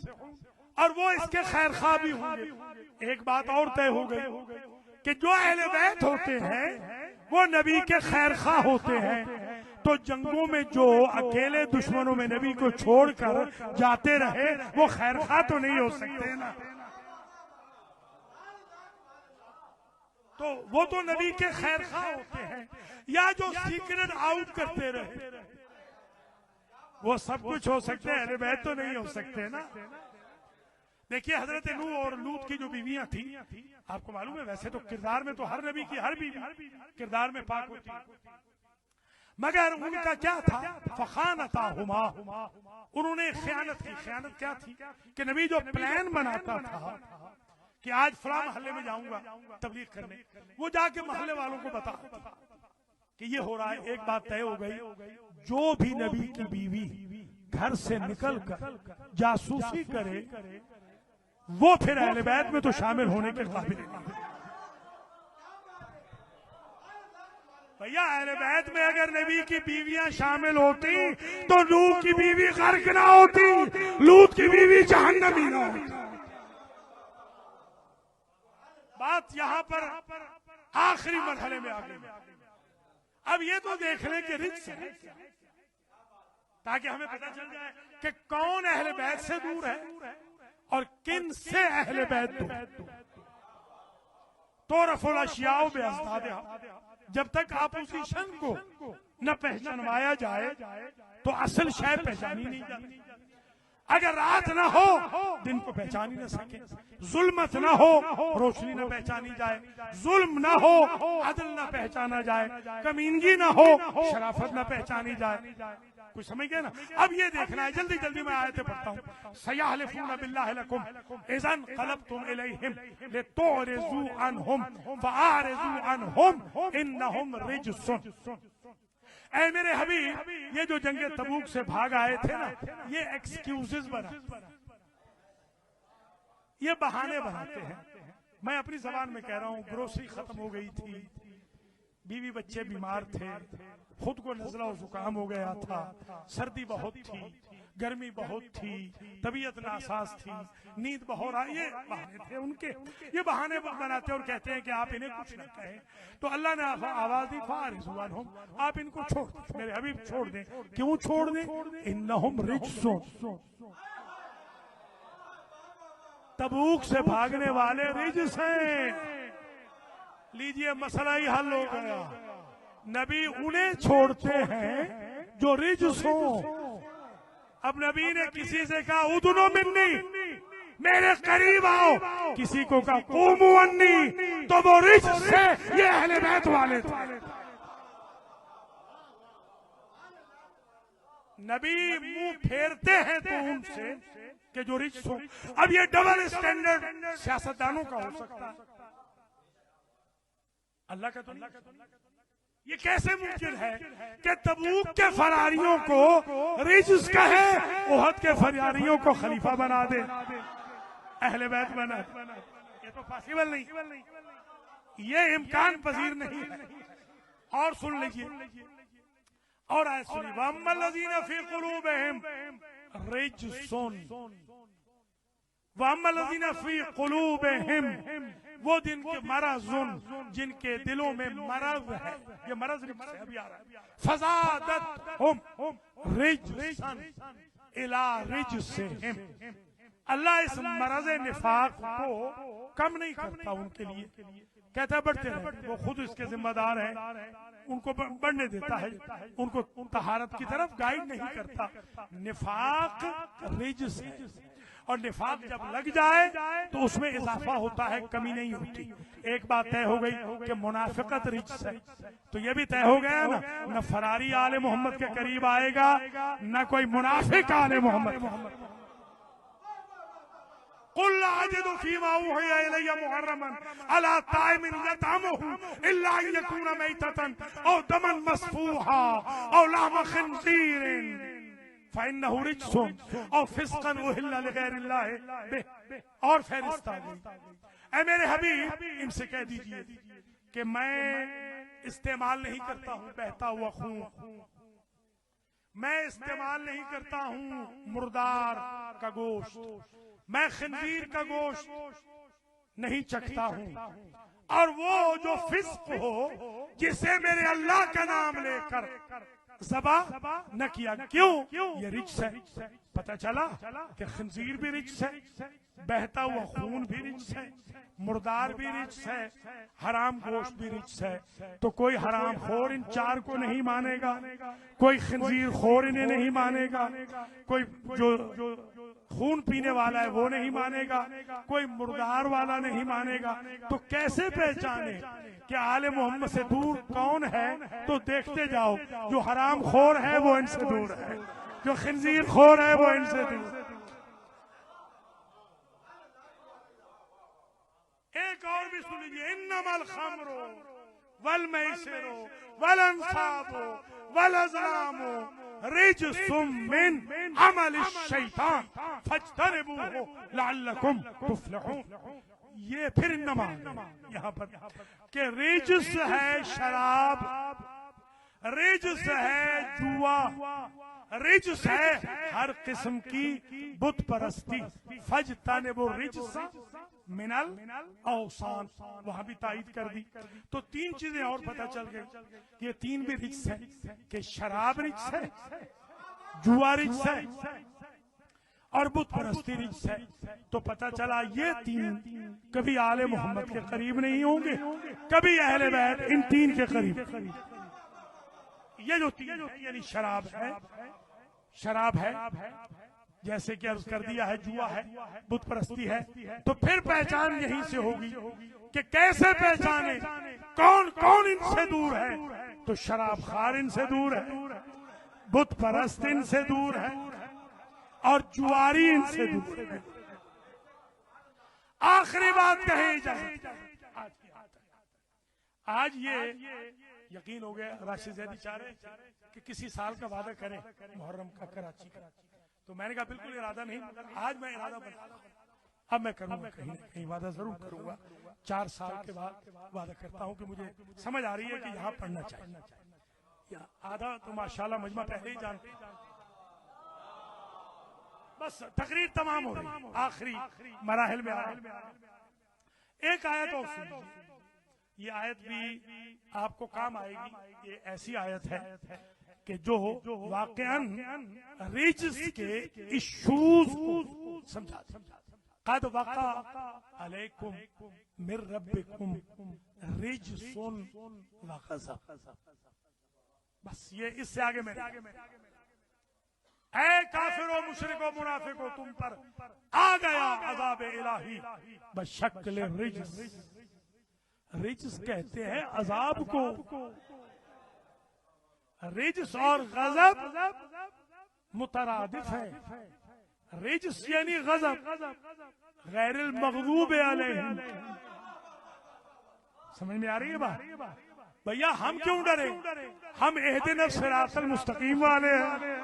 और वो इसके खैर खा भी होंगे। एक बात और तय हो गई कि जो अहले बैत होते हैं वो नबी के खैर खा होते हैं, तो जंगों में जो अकेले दुश्मनों में नबी को छोड़कर जाते रहे वो खैर खा तो नहीं हो सकते ना। तो वो तो नबी के खैर खा होते हैं, या जो सीक्रेट आउट करते रहे वो सब कुछ हो सकते हैं, अहले बैत तो नहीं हो सकते ना। देखिए हजरत नूह और लूत की जो बीवियां थी, आपको मालूम है वैसे तो किरदार में तो हर नबी की हर बीवी किरदार में पाक होती, मगर उनका क्या था? फखानताहुमा, उन्होंने खयानत की। खयानत क्या थी कि नबी जो प्लान बनाता था कि आज फलां मोहल्ले में जाऊंगा तबलीग करने, वो जाके मोहल्ले वालों को बता कि ये हो रहा है। एक बात तय हो गई, जो भी नबी की बीवी घर से निकल कर जासूसी करे वो फिर अहले बैत में तो शामिल होने के काबिल नहीं। भैया अहले बैत में अगर नबी की बीवियां शामिल होती तो लूत की बीवी गर्क ना होती, लूत की बीवी जहन्नमी ना होती। बात यहां पर आखिरी मरहले में आ गई। अब ये तो देख लें कि रिच है, ताकि हमें पता चल जाए कि कौन अहले बैत से दूर है और किन से अहले बैत दूर। तो रफुल अशियाओ बेअज़दादिहा, जब तक आप उसी शन को न पहचानवाया जाए तो असल शय पहचानी नहीं जाती। अगर रात ना हो दिन को पहचान ही ना सके, जुल्मत ना हो रोशनी ना पहचानी जाए, जुल्म ना हो अदल ना पहचाना जाए, कमीनगी ना हो शराफत ना पहचानी जाए। कुछ समझ गए ना? अब ये देखना है, जल्दी जल्दी मैं आयतें पढ़ता हूँ। सयहलिफून बिल्लाहि लकुम इज़न क़लबतुम इलैहिम लितुअरिज़ू अन्हुम फ़अरिज़ू अन्हुम इन्नहुम रिजसुन। ऐ मेरे हबीब, ये जो जंगे तबूक से भाग आए थे ना, ये एक्सक्यूजेस बनाते हैं, ये बहाने बनाते हैं। मैं अपनी जबान में कह रहा हूँ, ग्रोसरी खत्म हो गई थी, बीवी बच्चे बीमार थे, खुद को नज़ला और जुकाम हो गया था, सर्दी बहुत थी, गर्मी बहुत थी, तबीयत नासाज थी, नींद बहुत आई, ये बहाने थे उनके। ये बहाने बनाते और कहते हैं कि आप इन्हें कुछ न कहें, तो अल्लाह ने आवाज दी फ़अरिज़ू अन्हुम, आप इनको छोड़ दें, मेरे हबीब छोड़ दें। क्यों छोड़ दें? इन्नहुम रिजसुन, तबूक से भागने वाले रिजस हैं। लीजिए मसला ही हल हो गया। नबी उन्हें छोड़ते हैं जो रिजस हो। अब नबी ने किसी से कहा उदुनो मिन्नी, मेरे करीब आओ, किसी को कहा क़ूमू अन्नी, तो वो रिजस से ये अहले बैत वाले थे। नबी मुंह फेरते हैं तो उनसे कि जो रिजस हो। अब ये डबल स्टैंडर्ड सियासतदानों का हो सकता है, अल्लाह का तो नहीं। ये कैसे मुमकिन है कि तबूक के फरारियों को रिजस कहे, उहद के फरारियों को खलीफा बना दे, अहले बैत बना दे? ये तो पॉसिबल नहीं, ये इम्कान पजीर नहीं है। और सुन लीजिए, और आयत सुनिए, वअम्मल्लज़ीना फ़ी क़ुलूबिहिम रिजसुन, वअम्मल्लज़ीना फ़ी क़ुलूबिहिम, वो दिन के मरज़ुन, जिनके दिलों में मरज़ है, ये मरज़ अभी आ रहा है, फ़ज़ादतहुम रिजसन इला रिजसिहिम, अल्लाह इस मरज़ निफाक को कम नहीं करता उनके लिए, कहता है बढ़ते रहे, वो खुद इसके जिम्मेदार हैं, उनको बढ़ने देता है, उनको तहारत की तरफ गाइड नहीं करता। निफाक रिजस है, और निफाक जब लग जाए तो उसमें इजाफा होता है, कमी नहीं होती। एक बात तय हो गई कि मुनाफिकत रिजस है, तो ये भी तय हो गया ना, न फरारी आले मोहम्मद के करीब आएगा, न कोई मुनाफिक आले मोहम्मद। कुल ला अजिदु फीमा उहिया इलैया मुहर्रमन अला ताइमिन यतअमुहु इल्ला अन यकूना मैततन औ दमन मस्फूहा औ लहम खिंजीरिन फ़इन्नहु रिजसुन औ फिस्कन उहिल्ला लिगैरिल्लाह बिह। और फहरिस्त आ गई। ऐ मेरे हबीब, इनसे कह दीजिए कि मैं इस्तेमाल नहीं करता हूँ बहता हुआ खून, मैं इस्तेमाल नहीं करता हूँ मुर्दार का गोश्त, मैं खंजीर का गोश्त नहीं चखता हूँ, और वो जो फिस्क हो जिसे मेरे अल्लाह का नाम लेकर ज़बा न किया। क्यों? ये रिजस है। पता चला कि खंजीर भी रिजस है, बहता हुआ खून भी रिजस है, मुर्दार भी रिजस है, हराम गोश्त भी रिजस है। तो कोई हराम खोर इन चार को नहीं मानेगा, कोई खंजीर खोर इन्हें नहीं मानेगा, कोई जो खून पीने वाला है वो नहीं मानेगा, कोई मुर्दार वाला नहीं मानेगा। तो कैसे पहचाने कि आले मोहम्मद से दूर कौन है? तो देखते जाओ, जो हराम खोर है वो इनसे दूर है, जो खंजीर खोर है वो इनसे दूर। एक और भी सुन लीजिए, इन्नमल खम्रु वल मैसिरु वल अंसाबु वल अज़लामु रिजसुम मिन अमल शैतान फज्तनिबूहु लअल्लकुम तुफ्लिहून। ये फिर इन्नमा यहाँ पर कि रिजस है शराब, रिजस है जुआ, रिजस है हर किस्म की बुत परस्ती। फज्तनिबू रिजस मिनल औसान, वहां भी तायीद कर दी। तो तीन चीजें और पता चल गई, ये तीन भी रिजस है, कि शराब रिजस है, जुआ रिजस है, और बुत परस्ती रिज्स है। तो पता चला ये तीन कभी आले मोहम्मद के करीब नहीं होंगे, कभी अहले बैत, इन तीन के करीब। ये जो तीन है, यानी शराब है, शराब है, जैसे कि अर्ज कर दिया है, जुआ है, बुत परस्ती है। तो फिर पहचान यहीं से होगी कि कैसे पहचाने कौन कौन इनसे दूर है। तो शराब खार इनसे दूर है, बुत परस्त इनसे दूर है, और जुआरी इनसे दूर है। आखिरी बात कही जाए, आज ये यकीन हो गया राशिद ज़ैदी चाह रहे कि किसी साल का वादा करें मुहर्रम का, कराची का। तो मैंने कहा बिल्कुल इरादा नहीं, आज मैं इरादा बना, अब मैं करूंगा, कहीं ना कहीं वादा जरूर करूंगा। 4 साल के बाद वादा करता हूं कि मुझे समझ आ रही है कि यहाँ पढ़ना चाहिए। आधा तो माशाल्लाह मजमा पहले ही जानते, बस तकरीर तमाम हो रही, आखिरी मराहिल में आ रही। एक आयत और सुन लीजिए, ये आयत भी आपको काम आएगी। ये ऐसी आयत है कि जो वाकयान रिज्स के इश्यूज को समझा। कद वक़ा अलैकुम मिर रब्बिकुम रिज्सुन व ग़ज़ब। बस ये इससे आगे में, ऐ काफिरो मुशरिको मुनाफिको, तुम पर आ गया अज़ाब इलाही बशक्ल रिज्स। रिज्स कहते हैं अजाब को। रिज्स और गजब मुतरादिफ है। रिज्स यानी गजब, गैरिल मग़ज़ूब अलैहिम। समझ में आ रही है बात? भैया हम क्यों डरे? हम इहदिना सिरातल मुस्तकीम वाले हैं।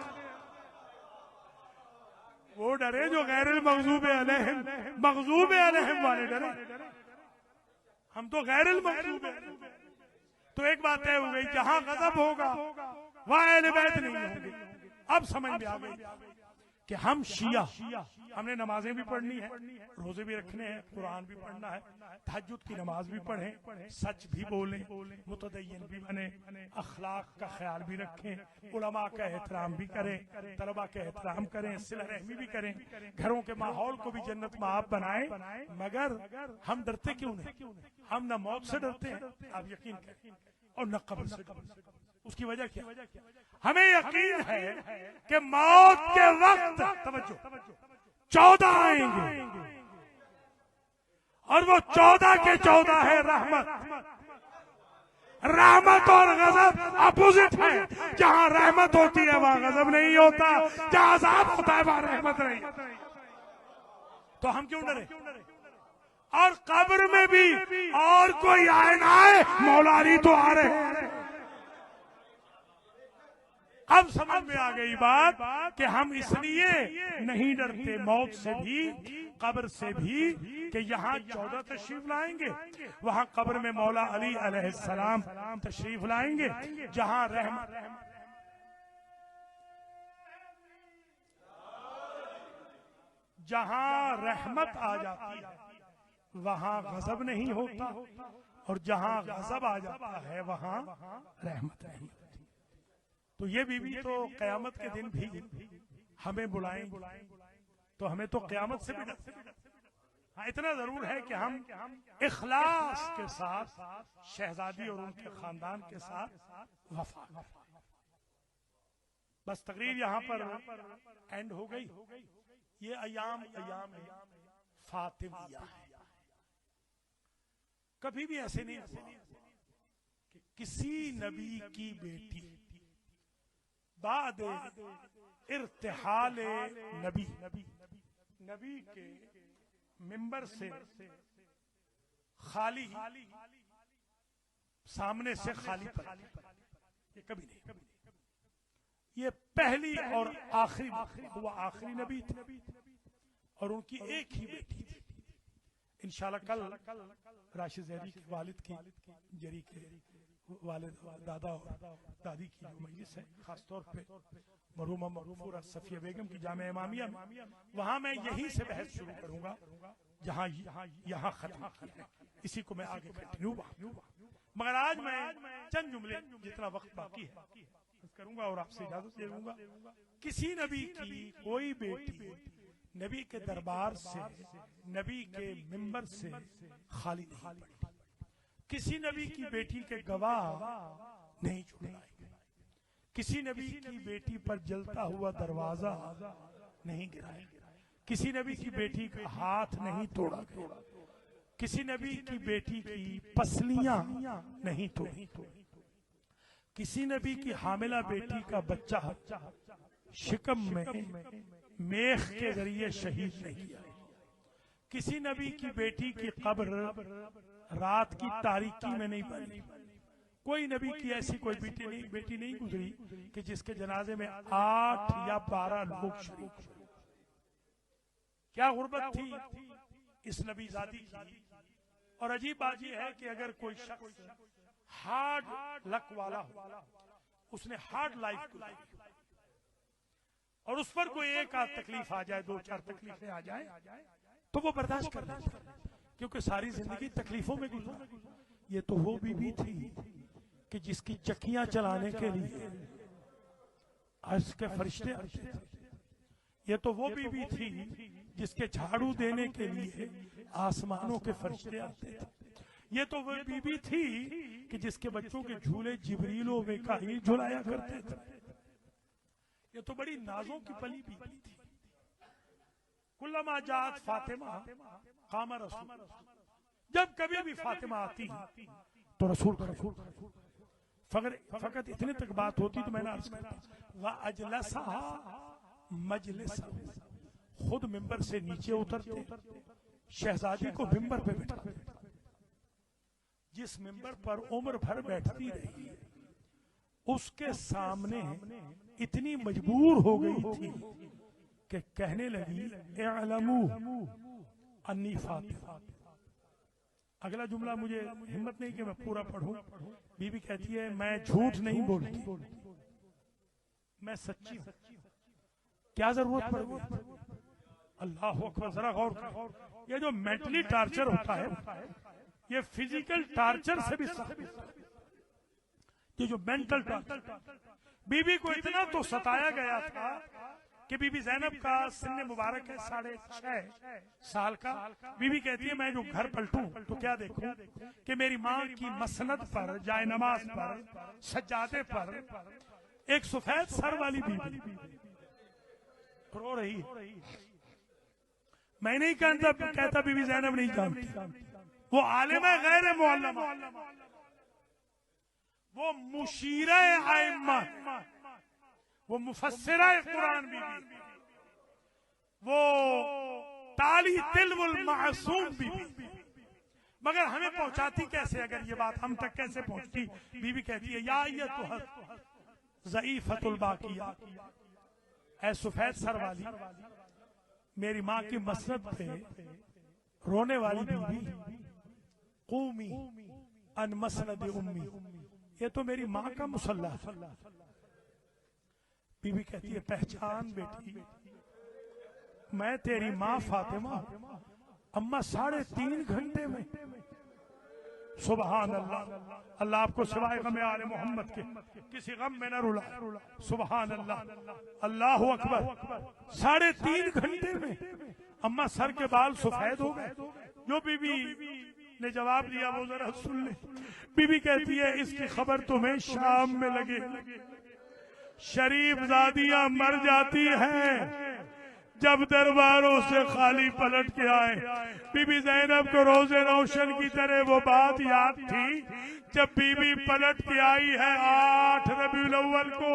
वो डरे जो गैरिल मग़ज़ूब अलैहिम, मग़ज़ूब अलैहिम वाले डरे। हम तो गैरिल मग़ज़ूब है। तो एक बात तय हो गई, जहां गजब होगा वहां अहले बैत नहीं होंगे। अब समझ में आ गई कि हम शिया, हमने नमाजें भी पढ़नी है, रोजे भी रखने हैं, कुरान भी पढ़ना है, तहज्जुद की नमाज भी पढ़ें, सच भी बोलें, मुतदय्यन भी बने, अखलाक का ख्याल भी रखें, उलमा का एहतराम भी करें, तलबा का एहतराम करें, सिला रहमी भी करें, घरों के माहौल को भी जन्नत माब बनाएं। मगर हम डरते क्यों नहीं? हम न मौत से डरते हैं, आप यकीन करें, और न कब्र से डरते हैं। उसकी वजह क्या? हमें यकीन है कि मौत के वक्त तवज्जो 14 आएंगे, और वो 14 के 14 है रहमत। रहमत और गजब अपोजिट है। जहां रहमत होती है वहां गजब नहीं होता, जहां अज़ाब होता है वहां रहमत नहीं। तो हम क्यों डरे? और कब्र में भी और कोई आए ना आए, मौला अली तो आ रहे हैं। अब समझ में आ गई बात कि हम इसलिए नहीं डरते मौत से भी, कब्र से भी, कि यहाँ 14 तशरीफ लाएंगे, वहां कब्र में मौला अली अलैहिस्सलाम तशरीफ लाएंगे। जहां रहमत आ जाती है वहां गजब नहीं होता, और जहां गजब आ जाता है वहां रहमत नहीं होती। तो ये बीवी तो कयामत के दिन भी हमें बुलाएंगे, तो हमें तो कयामत से भी डर। हाँ, इतना जरूर है कि हम इखलास के साथ शहजादी और उनके खानदान के साथ वफा। बस तकरीर यहाँ पर एंड हो गई। ये अयाम फातिमिया है। कभी भी ऐसे नहीं हुआ कि किसी नबी की बेटी बाद इर्तिहाल नबी के मिंबर से खाली, सामने से खाली पर, ये कभी नहीं। ये पहली और आखिरी हुआ, आखिरी नबी थे और उनकी एक ही बेटी थी। इंशाल्लाह कल राशिद ज़ैदी के वालिद की, जरी के वालिद, दादा और दादी की जो मजलिस है, खासतौर पे मरहूमा मगफूरा सफिया बेगम की जामे इमामिया में, वहां मैं यहीं से बहस शुरू करूंगा जहां यहाँ खत्म की है। इसी को मैं आगे कंटिन्यू मगर आज मैं चंद जुमले, जितना वक्त बाकी है करूंगा और आपसे इजाजत ले लूंगा। किसी नबी की कोई बेटी नबी के दरबार से, नबी के मिंबर से खाली नहीं पड़ी। किसी नबी की बेटी के गवाह नहीं छुड़ाए, किसी नबी की बेटी पर जलता हुआ दरवाजा नहीं गिराया, किसी नबी की बेटी का हाथ नहीं तोड़ा गया, किसी नबी की बेटी की पसलियां नहीं तोड़ी, किसी नबी की हामिला बेटी का बच्चा शिकम में मेख के जरिए शहीद नहीं किया, किसी नबी की बेटी की कब्र रात की तारीकी में नहीं बनी, कोई नबी की ऐसी कोई बेटी नहीं गुजरी कि जिसके जनाजे में 8 या 12 लोग शरीक हुए। क्या गुर्बत थी इस नबी जादी की। और अजीब बात यह है कि अगर कोई शख्स हार्ड लक वाला हो, उसने हार्ड लाइफ गुजारी और उस पर कोई एक आध तकलीफ आ जाए, 2-4 तकलीफें आ जाए, तो वो बर्दाश्त कर लेता है, क्योंकि सारी जिंदगी तकलीफों में गुजारी। ये तो वो बीबी थी कि जिसकी चक्कियां चलाने के लिए अर्श के फरिश्ते आते थे। ये तो वो बीबी थी जिसके झाड़ू देने के लिए आसमानों के फरिश्ते आते थे। ये तो वो बीबी थी कि जिसके बच्चों के झूले जिब्रील व मीकाईल झुलाया करते थे। ये तो बड़ी नाजों की पली बीबी थी। कुल्लमा जात फातिमा कामा रसूल, जब कभी भी फातिमा आती तो रसूल फकत इतने तक बात होती तो मैंने अर्ज करता व अजलसा मजलिस, खुद मिंबर से नीचे उतरते, शहजादी को मिंबर पे बैठाते। जिस मिंबर पर उम्र भर बैठती रही, उसके सामने इतनी मजबूर हो गई थी कि कहने लगी इअलमू अन्नी फातिमा। अगला जुमला मुझे हिम्मत नहीं कि मैं पूरा पढ़ूं। बीबी कहती है मैं झूठ नहीं बोलती, मैं सच्ची हूं। क्या जरूरत पड़ गई? अल्लाह अकबर, जरा गौर करो। ये जो मेंटली टार्चर होता है, ये फिजिकल टार्चर से भी सख्त। ये जो मेंटल टार्चर, बीबी को इतना तो सताया गया था कि बीबी जैनब का सिन्न मुबारक है 6.5 साल का। बीबी कहती है मैं जो घर पलटूं तो क्या देखूं कि मेरी माँ की मसनद पर, जाए नमाज पर, सज्जादे पर एक सफेद सर वाली बीबी रो रही है। मैं नहीं कहता बीबी जैनब नहीं जानती, वो आलिमा गैर मुअल्लमा, वो मुशीरा आइम्मा, वो मुफस्सिरा कुरान बीबी, वो ताली तिलवुल मासूम बीबी। मगर हमें पहुंचाती कैसे? अगर ये बात हम तक कैसे पहुंचती? बीबी कहती है या ये तो ज़ईफ़तुल बाकिया, ऐ सफेद सर वाली, मेरी माँ की मसनद पे रोने वाली बीबी, क़ूमी अन मसनद उम्मी, ये तो मेरी माँ का मुसल्ला है। बीबी कहती है पहचान बेटी, मैं तेरी माँ फातिमा। अम्मा 3.5 घंटे में, सुबहान अल्लाह, अल्लाह आपको सिवाय गम आले मोहम्मद के किसी गम में न रुला। सुबहान अल्लाह, अल्लाह अकबर। 3.5 घंटे में अम्मा सर के बाल सफेद हो गए। जो बीबी ने जवाब दिया वो जरा सुन ले। बीबी कहती है इसकी खबर तुम्हें शाम में लगे। शरीफ जादियां मर जाती हैं जब दरबारों से खाली पलट के आए। बीबी जैनब को रोजे रोशन की तरह वो बात याद थी जब बीबी पलट के आई है 8 रबीउल अव्वल को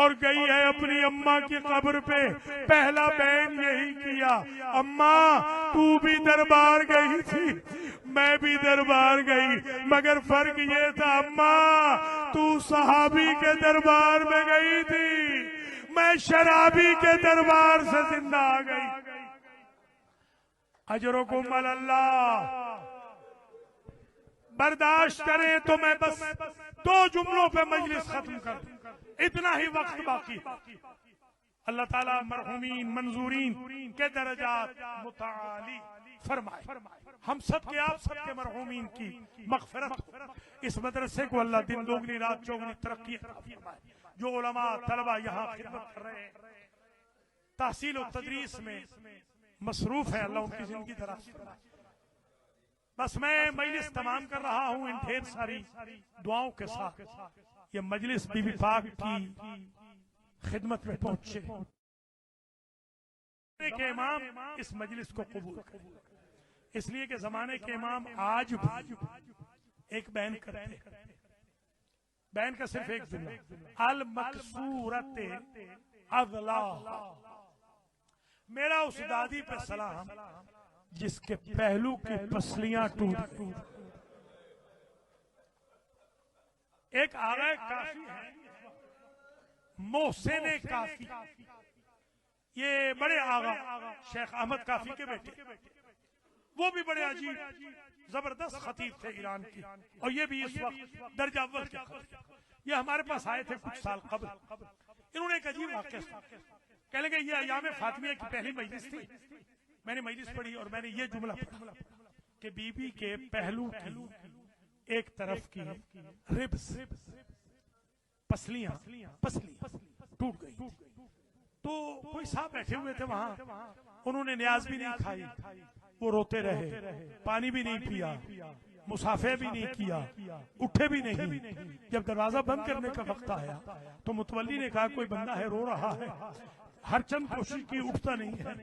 और गई है अपनी अम्मा की कब्र पे। पहला बयान यही किया, अम्मा तू भी दरबार गई थी, मैं भी दरबार गई, मगर फर्क ये था अम्मा तू सहाबी के दरबार में गई थी, मैं शराबी के दरबार से जिंदा आ गई। अजरुकुम अल्लाह। बर्दाश्त करें तो मैं बस 2 जुमलों पे मजलिस खत्म कर दूं, इतना ही वक्त बाकी। अल्लाह ताला मरहूमीन मंजूरीन के दर्जात मुताली फरमाए। हम सब के आप सबके मरहूमीन की मगफिरत। इस मदरसे को अल्लाह दिन दोगुनी रात चौगुनी तरक्की अता फरमाए। जो उलमा तलबा यहाँ खिदमत कर रहे हैं, तहसील और तदरीस में मसरूफ है, अल्लाह उनकी जिंदगी दराज फरमाए। बस मैं मजलिस तमाम कर रहा हूं इन ढेर सारी दुआओं के साथ। ये मजलिस बीबी पाक की खिदमत में पहुंचे के इमाम इस मजलिस को कबूल करें, इसलिए कि जमाने के इमाम आज भी एक बयान करते हैं। बयान का सिर्फ एक जुमला, अल मकसूरत अज़ला, मेरा उस दादी पे सलाम जिसके पहलू की पसलियां टूट गई। एक आगे काफी है, मोहसिन काफी, ये बड़े आगा शेख अहमद काफी के बेटे, वो भी बड़े अजीब जबरदस्त खतीब थे ईरान की, और ये भी इस वक्त दर्जा अव्वल के खतीब। ये हमारे पास आए थे कुछ साल कबल। इन्होंने एक अजीब वाक़या कह लगे, ये अयाम फातिमिया की पहली मजलिस थी, मैंने मजलिस पढ़ी और मैंने ये जुमला पढ़ा कि बीबी के पहलू की एक तरफ की रिब्स पसलियां टूट गई। तो कोई साहब बैठे हुए थे वहां, उन्होंने न्याज भी नहीं खाई, वो रोते रहे, पानी भी नहीं पिया, मुसाफे भी नहीं किया, उठे भी नहीं। जब दरवाजा बंद करने का वक्त आया तो मुतवल्ली ने कहा कोई बंदा है रो रहा है, हर चंद कोशिश की उठता नहीं है।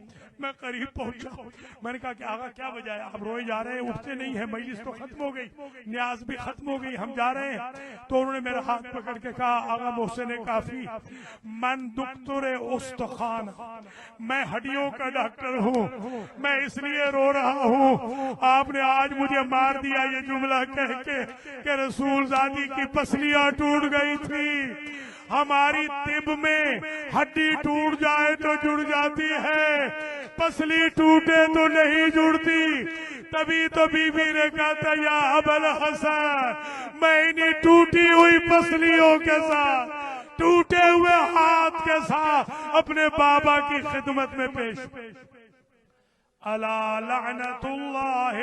मैं करीब पहुंचा, मैंने कहा कि आगा क्या वजह है, आप रोए जा रहे हैं, उठते नहीं है, मजलिस तो खत्म हो गई, न्याज भी खत्म हो गई, हम जा रहे हैं। तो उन्होंने मेरा हाथ पकड़ के कहा, आगा मोहसिन काफी, मन दुख्तुर उस्तखान, मैं हड्डियों का डॉक्टर हूँ, मैं इसलिए रो रहा हूँ, आपने आज मुझे मार दिया ये जुमला कह के कि रसूल ज़ादी की पसलियां टूट गई थी। हमारी तिब में हड्डी टूट जाए तो जुड़ जाती है, पसली टूटे तो नहीं जुड़ती। तभी तो बीबी ने कहा था, या अबल हसन, मैं इन्हीं टूटी हुई पसलियों के साथ, टूटे हुए हाथ के साथ अपने बाबा की खिदमत में पेश। अला लअनतुल्लाह